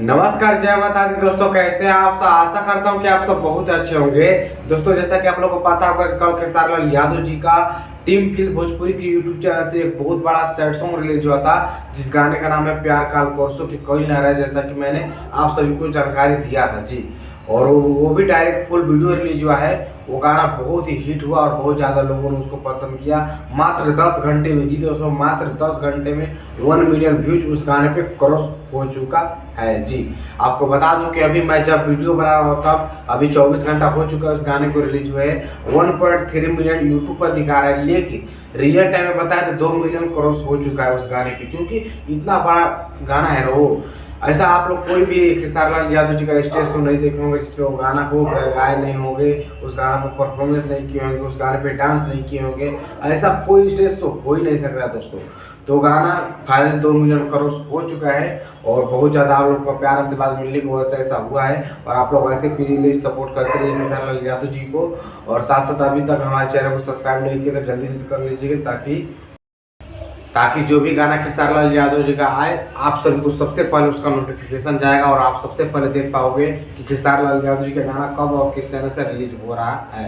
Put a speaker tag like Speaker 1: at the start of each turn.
Speaker 1: नमस्कार, जय माता दी। दोस्तों कैसे हैं आप सब? आशा करता हूं कि आप सब बहुत अच्छे होंगे। दोस्तों जैसा कि आप लोगों को पता होगा कि कल खेसारी लाल यादव जी का टीम फिल्म भोजपुरी की यूट्यूब चैनल से एक बहुत बड़ा सैड सॉन्ग रिलीज हुआ था, जिस गाने का नाम है प्यार काल परसों की कोई ना रहा, जैसा कि मैंने आप सभी को जानकारी दिया था जी। और वो भी डायरेक्ट फुल वीडियो रिलीज हुआ है। वो गाना बहुत ही हिट हुआ और बहुत ज़्यादा लोगों ने उसको पसंद किया। मात्र 10 घंटे में जी दोस्तों, मात्र 10 घंटे में 1 मिलियन व्यूज उस गाने पे क्रॉस हो चुका है जी। आपको बता दूं कि अभी मैं जब वीडियो बना रहा हूँ तब अभी 24 घंटा हो चुका है उस गाने को रिलीज हुए। 1.3 मिलियन यूट्यूब पर दिखा रहा है, लेकिन रियल टाइम में बताया तो 2 मिलियन क्रॉस हो चुका है उस गाने पे, क्योंकि इतना बड़ा गाना है ना वो। ऐसा आप लोग कोई भी खेसारी लाल यादव जी का स्टेज तो नहीं देखे होंगे जिसपे वो गाना को गाए नहीं होंगे, उस गाना को परफॉर्मेंस नहीं किए होंगे, उस गाने पे डांस नहीं किए होंगे। ऐसा कोई स्टेज तो हो ही नहीं सकता दोस्तों। तो गाना फाइनल 2 मिलियन क्रॉस हो चुका है और बहुत ज़्यादा आप लोग का प्यार आशीर्वाद मिलने की वजह से ऐसा हुआ है। और आप लोग ऐसे प्लीज सपोर्ट करते रहिए खेसारी लाल यादव जी को। और साथ साथ अभी तक हमारे चैनल को सब्सक्राइब नहीं किया तो जल्दी से कर लीजिएगा, ताकि जो भी गाना खेसारी लाल यादव जी का आए आप सभी को सबसे पहले उसका नोटिफिकेशन जाएगा और आप सबसे पहले देख पाओगे कि खेसारी लाल यादव जी का गाना कब और किस चैनल से रिलीज हो रहा है।